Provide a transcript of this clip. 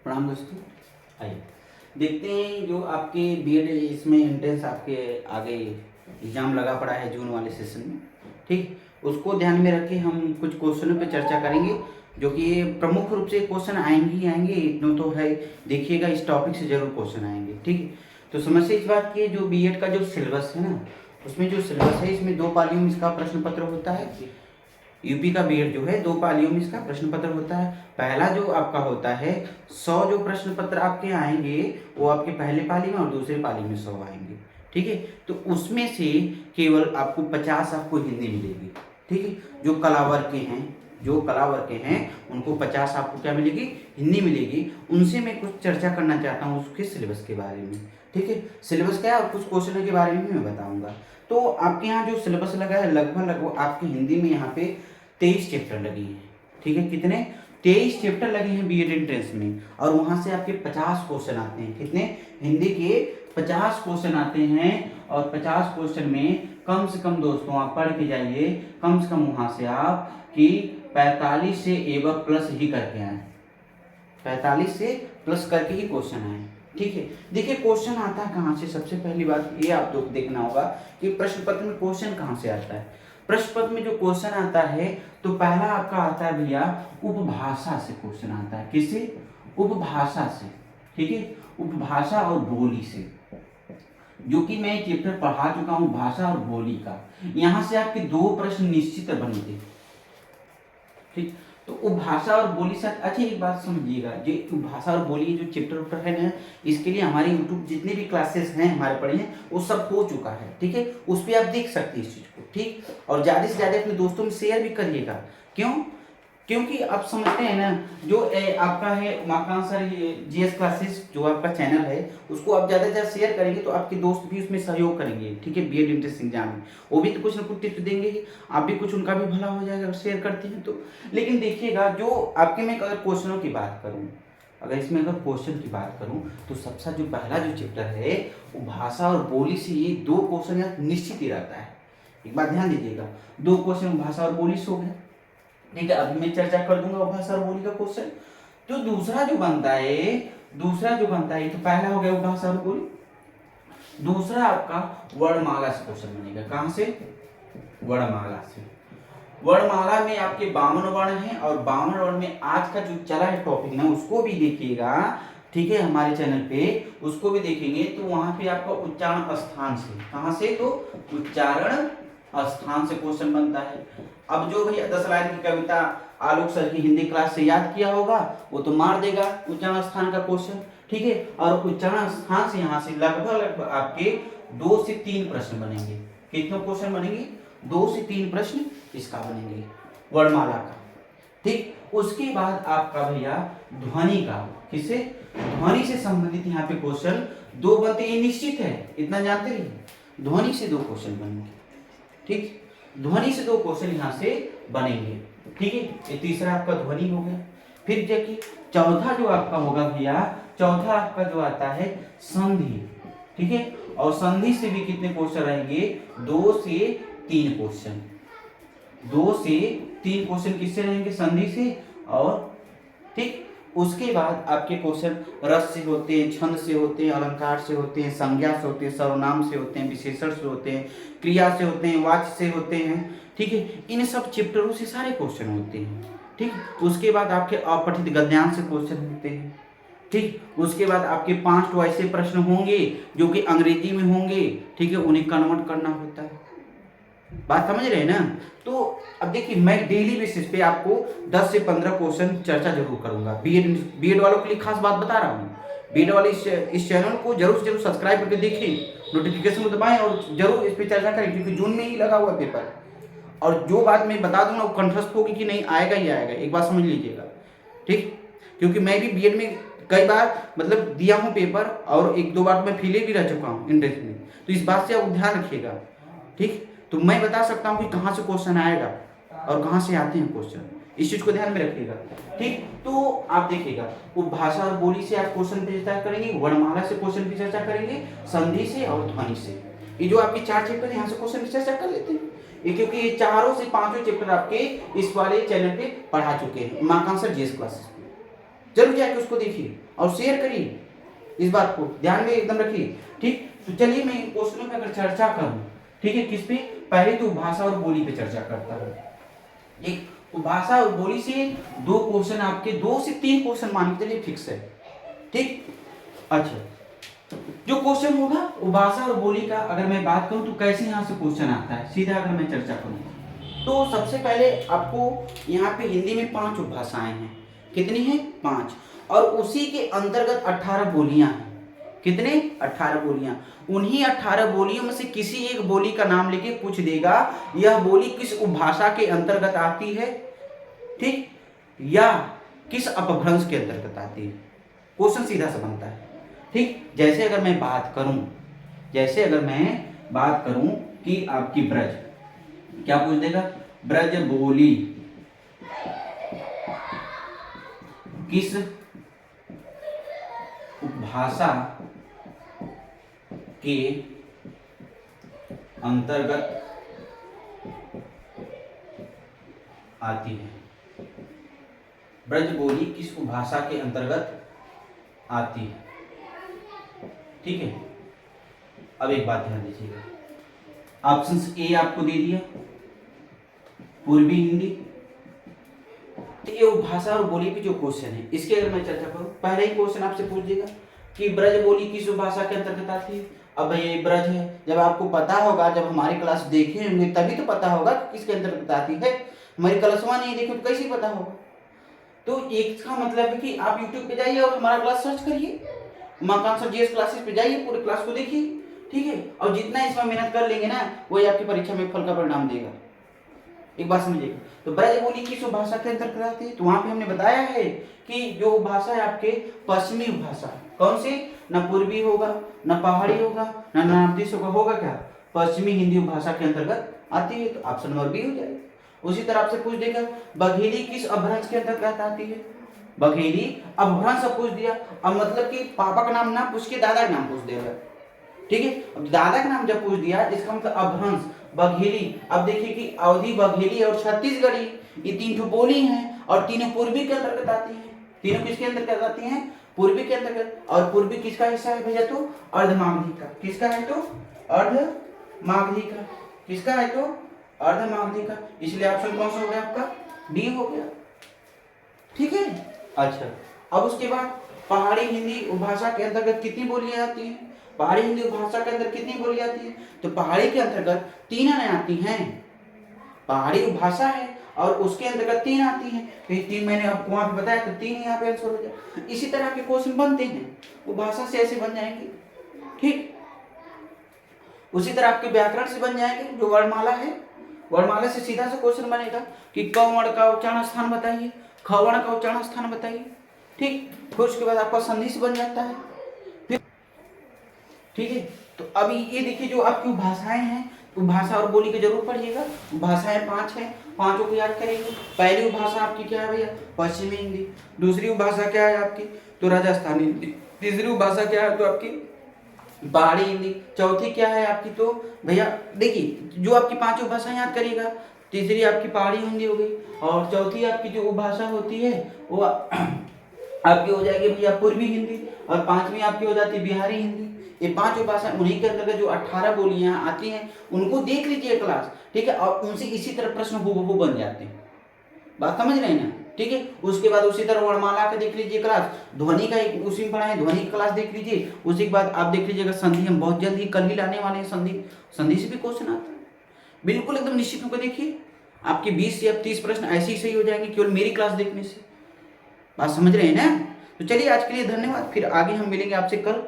प्रणाम दोस्तों। आइए देखते हैं जो आपके बीएड इसमें एंट्रेंस आपके आगे एग्ज़ाम लगा पड़ा है जून वाले सेशन में। ठीक, उसको ध्यान में रख के हम कुछ क्वेश्चनों पे चर्चा करेंगे जो कि प्रमुख रूप से क्वेश्चन आएंगे ही आएंगे, इतना तो है। देखिएगा इस टॉपिक से जरूर क्वेश्चन आएंगे। ठीक है, तो समस्या इस बात की है, जो बीएड का जो सिलेबस है ना, उसमें जो सिलेबस है इसमें 2 पालियों में इसका प्रश्न पत्र होता है। यूपी का बीएड जो है 2 पालियों में इसका प्रश्न पत्र होता है। पहला जो आपका होता है 100 जो प्रश्न पत्र आपके आएंगे वो आपके पहले पाली में और दूसरे पाली में 100 आएंगे। ठीक है, तो उसमें से केवल आपको 50 आपको हिंदी मिलेगी। ठीक है, जो कला वर्ग के हैं उनको 50 आपको क्या मिलेगी, हिंदी मिलेगी। उनसे मैं कुछ चर्चा करना चाहता हूँ उसके सिलेबस के बारे में। ठीक है, सिलेबस क्या है और कुछ क्वेश्चनों के बारे में भी मैं बताऊंगा। तो आपके यहाँ जो सिलेबस लगा है लगभग आपकी हिंदी में यहाँ पे 23 चैप्टर लगी हैं। ठीक है, कितने 23 चैप्टर लगे हैं बीएड एंट्रेंस में, और वहां से आपके 50 क्वेश्चन आते हैं। कितने, हिंदी के 50 क्वेश्चन आते हैं, और 50 क्वेश्चन में कम से कम दोस्तों आप पढ़ के जाइए, कम से कम वहां से आप कि 45 से एबव प्लस ही करके आए, 45 से प्लस करके ही क्वेश्चन आए। ठीक है, देखिए क्वेश्चन आता है कहाँ से। सबसे पहली बात ये आपको देखना होगा कि प्रश्न पत्र में क्वेश्चन कहाँ से आता है। प्रश्न पत्र में जो क्वेश्चन आता है तो पहला आपका आता है भैया उपभाषा से क्वेश्चन आता है। किससे, उपभाषा से। ठीक है, उपभाषा और बोली से, जो कि मैं चैप्टर पढ़ा चुका हूं भाषा और बोली का। यहां से आपके 2 प्रश्न निश्चित बनेंगे। ठीक, तो उपभाषा और बोली से अच्छा एक बात समझिएगा, जो भाषा और बोली जो चैप्टर है ना, इसके लिए हमारे यूट्यूब जितने भी क्लासेस हैं हमारे पढ़े हैं वो सब हो चुका है। ठीक है, उस पर आप देख सकते हैं इस चीज को। ठीक, और ज्यादा से ज्यादा अपने दोस्तों में शेयर भी करिएगा। क्यों, क्योंकि आप समझते हैं ना, जो आपका है माकान सर जीएस क्लासेस जो आपका चैनल है उसको आप ज़्यादा से ज़्यादा शेयर करेंगे तो आपके दोस्त भी उसमें सहयोग करेंगे। ठीक है, बीएड एंट्रेंस एग्जाम में वो भी तो कुछ ना कुछ टिप्स देंगे ही, आप भी कुछ उनका भी भला हो जाएगा अगर शेयर करते हैं तो। लेकिन देखिएगा जो आपके में अगर क्वेश्चनों की बात करूँ, अगर इसमें अगर क्वेश्चन की बात करूँ तो सबसे जो पहला जो चैप्टर है वो भाषा और बोली से, ये 2 क्वेश्चन यहाँ निश्चित ही रहता है। एक बात ध्यान दीजिएगा, 2 क्वेश्चन भाषा और बोली से हो गए। ठीक है, अभी मैं चर्चा कर दूंगा भाषा और बोली का क्वेश्चन। तो दूसरा जो बनता है तो पहला हो गया भाषा और बोली, दूसरा आपका वर्णमाला से क्वेश्चन बनेगा। कहां से, वर्णमाला से। वर्णमाला में आपके 52 वर्ण हैं, और 52 वर्ण में आज का जो चला है टॉपिक ना उसको भी देखिएगा। ठीक है, हमारे चैनल पे उसको भी देखेंगे तो वहां पे आपका उच्चारण स्थान से, कहां से, तो उच्चारण स्थान से क्वेश्चन बनता है। अब जो भैया 10 लाइन की कविता आलोक सर की हिंदी क्लास से याद किया होगा वो तो मार देगा उच्चारण स्थान का क्वेश्चन। ठीक है, और उच्चारण स्थान से यहाँ से लगभग आपके 2 से 3 प्रश्न बनेंगे। कितने क्वेश्चन बनेंगे, 2 से 3 प्रश्न इसका बनेंगे वर्णमाला का। ठीक, उसके बाद आपका भैया ध्वनि का, किससे, ध्वनि से संबंधित यहाँ पे क्वेश्चन 2 बनते, ये निश्चित है, इतना जानते रहिए। ध्वनि से 2 क्वेश्चन बनेंगे। ठीक, ध्वनि से 2 क्वेश्चन यहाँ से बनेंगे। ठीक है, ये तीसरा आपका ध्वनि हो गया। फिर देखिए चौथा जो आपका होगा भैया, चौथा आपका जो आता है संधि। ठीक है, और संधि से भी कितने क्वेश्चन रहेंगे, 2 से 3 क्वेश्चन। 2 से 3 क्वेश्चन किससे रहेंगे, संधि से। और ठीक, उसके बाद आपके क्वेश्चन रस से होते हैं, छंद से होते हैं, अलंकार से होते हैं, संज्ञा से होते हैं, सर्वनाम से होते हैं, विशेषण से होते हैं, क्रिया से होते हैं, वाच्य से होते हैं। ठीक है, इन सब चैप्टरों से सारे क्वेश्चन होते हैं। ठीक, उसके बाद आपके अपठित गद्यांश से क्वेश्चन होते हैं। ठीक, उसके बाद आपके 5 तो ऐसे प्रश्न होंगे जो कि अंग्रेजी में होंगे। ठीक है, उन्हें कन्वर्ट करना होता है। बात समझ रहे हैं ना। तो अब देखिए मैं डेली बेसिस पे आपको 10 से 15 क्वेश्चन चर्चा जरूर करूंगा। बीएड वालों के लिए खास बात बता रहा हूँ, बीएड वाले इस चैनल को जरूर से जरूर सब्सक्राइब करके देखिए, नोटिफिकेशन को दबाएं और जरूर इस पर चर्चा करें, क्योंकि जून में ही लगा हुआ पेपर। और जो बात मैं बता दूंगा वो कंठस्थ होगी कि नहीं, आएगा ही आएगा, एक बात समझ लीजिएगा। ठीक, क्योंकि मैं भी बीएड में कई बार मतलब दिया हूँ पेपर, और 1-2 बार मैं फेल भी रह चुका हूँ इंट्रेंस में, तो इस बात से आप ध्यान रखिएगा। ठीक, तो मैं बता सकता हूँ कि कहाँ से क्वेश्चन आएगा और कहाँ से आते हैं क्वेश्चन, इस चीज को ध्यान में रखिएगा। ठीक, तो आप देखिएगा उपभाषा और बोली से आप क्वेश्चन पे चर्चा करेंगे, वर्णमाला से क्वेश्चन की चर्चा करेंगे, संधि से और ध्वनि से। ये जो आपके 4 चैप्टर है यहाँ से क्वेश्चन की चर्चा कर लेते हैं। ये क्योंकि ये 4 से 5 चैप्टर आपके इस वाले चैनल पे पढ़ा चुके हैं माकान सर जीएस क्लासेस पे। जरूर जाके उसको देखिए और शेयर करिए, इस बात को ध्यान में एकदम रखिए। ठीक, तो चलिए मैं क्वेश्चनों पे अगर चर्चा करूं, ठीक है, किस पे, पहले तो भाषा और बोली पे चर्चा करता हूं। एक तो भाषा और बोली से 2 क्वेश्चन आपके, 2 से 3 क्वेश्चन मान के चलिए फिक्स है। ठीक, अच्छा, जो क्वेश्चन होगा वो भाषा और बोली का अगर मैं बात करूं तो कैसे यहाँ से क्वेश्चन आता है, सीधा अगर मैं चर्चा करूं तो सबसे पहले आपको यहाँ पे हिंदी में 5 उपभाषाएं हैं। कितनी हैं? 5। और उसी के अंतर्गत 18 बोलियां हैं। कितने? 18 बोलियां। उन्हीं 18 बोलियों में से किसी एक बोली का नाम लेके पूछ देगा यह बोली किस उपभाषा के अंतर्गत आती है, ठीक, या किस अपभ्रंश के अंतर्गत आती है। क्वेश्चन सीधा सा बनता है। ठीक, जैसे अगर मैं बात करूं कि आपकी ब्रज, क्या पूछ देगा? ब्रज बोली किस उपभाषा के अंतर्गत आती है? ब्रज बोली किस उपभाषा के अंतर्गत आती है? ठीक है, अब एक बात ध्यान दीजिएगा, ऑप्शन ए आपको दे दिया पूर्वी हिंदी। तो ये भाषा और बोली पे जो क्वेश्चन है इसके अगर मैं चर्चा करूं, पहले ही क्वेश्चन आपसे पूछ देगा कि ब्रज बोली किस भाषा के अंतर्गत आती है। अब भाई ये ब्रज है, जब आपको पता होगा, जब हमारी क्लास देखे होंगे तभी तो पता होगा कि किसके अंतर्गत आती है। हमारी क्लासवा नहीं देखे तो कैसे पता होगा? तो इसका मतलब है कि आप यूट्यूब पे जाइए और हमारा क्लास सर्च करिए, उमाकांत सर जीएस क्लासेस पे जाइए, पूरे क्लास को देखिए, ठीक है, और जितना इसमें मेहनत कर लेंगे ना वही आपकी परीक्षा में फल का परिणाम देगा। एक बात समझिएगा। तो ब्रज बोली किस भाषा के अंतर्गत आती है? तो वहां पे हमने बताया है कि जो भाषा है आपके पश्चिमी भाषा, कौन सी? न पूर्वी होगा, न पहाड़ी होगा, न नॉर्थ होगा क्या? पश्चिमी हिंदी भाषा के अंतर्गत आती है। तो ऑप्शन नंबर बी हो जाएगा। उसी तरह आपसे पूछ देगा बघेली किस अपभ्रंश के अंतर्गत आती है? बघेली अपभ्रंश पूछ दिया। अब मतलब कि पापा का नाम ना पूछ के दादा का नाम पूछ देगा, ठीक है। अब दादा का नाम जब पूछ दिया इसका मतलब अपभ्रंश बघेली। अब देखिए कि अवधी, बघेली और छत्तीसगढ़ी, ये 3 ठो बोली हैं और तीनों पूर्वी के अंतर्गत आती है। तीनों किसके अंतर्गत आती हैं? पूर्वी के अंतर्गत। और पूर्वी किसका हिस्सा है भैया? तो अर्धमागधी का। किसका है? तो अर्धमागधी का। किसका है? तो अर्धमागधी का। इसलिए ऑप्शन कौन सा हो गया आपका? बी हो गया, ठीक है। अच्छा, अब उसके बाद पहाड़ी हिंदी उपभाषा के अंतर्गत कितनी बोलियां आती हैं? पहाड़ी हिंदी भाषा के अंदर कितनी बोली जाती है? तो पहाड़ी के अंतर्गत 3 आती हैं। पहाड़ी भाषा है और उसके अंतर्गत 3 आती हैं। तो ये 3 मैंने आपको वहां पे बताया, तो 3 यहाँ पे आंसर हो जाए। इसी तरह के क्वेश्चन बनते हैं, वो भाषा से ऐसे बन जाएंगे, ठीक। उसी तरह आपके व्याकरण से बन जाएंगे। जो वर्णमाला है, वर्णमाला से सीधा से क्वेश्चन बनेगा कि क वर्ण का उच्चारण स्थान बताइए, ख वर्ण का उच्चारण स्थान बताइए, ठीक। फिर उसके बाद आपका संधि से बन जाता है, ठीक है। तो अभी ये देखिए जो आपकी भाषाएं हैं, तो भाषा और बोली की जरूर पढ़िएगा। भाषाएं 5 हैं, 5 को याद करेंगे। पहली भाषा आपकी क्या है भैया? पश्चिमी हिंदी। दूसरी भाषा क्या है आपकी? तो राजस्थानी हिंदी। तीसरी भाषा क्या है? तो आपकी पहाड़ी हिंदी। चौथी क्या है आपकी? तो भैया देखिए जो आपकी 5 भाषाएं याद करिएगा। तीसरी आपकी पहाड़ी हिंदी हो गई और चौथी आपकी जो भाषा होती है वो आपकी हो जाएगी भैया पूर्वी हिंदी और 5वीं आपकी हो जाती है बिहारी हिंदी। ये 5 भाषा उन्हीं के अंतर्गत जो 18 बोलियां आती हैं उनको देख लीजिए क्लास, ठीक है, और उनसे इसी तरह प्रश्न हूबहू बन जाते हैं। बात समझ रहे हैं ना, ठीक है। उसके बाद उसी तरह वर्णमाला का देख लीजिए क्लास, ध्वनि का एक उसी में पढ़ा है, ध्वनि की क्लास देख लीजिए। उसी के बाद आप देख लीजिएगा संधि, हम बहुत जल्द ही कल ही लाने वाले हैं संधि। संधि से भी क्वेश्चन आता है, बिल्कुल एकदम निश्चित होकर देखिए। आपके 20 या 30 प्रश्न ऐसे ही सही हो जाएंगे केवल मेरी क्लास देखने से। बात समझ रहे हैं ना। तो चलिए आज के लिए धन्यवाद, फिर आगे हम मिलेंगे आपसे कल।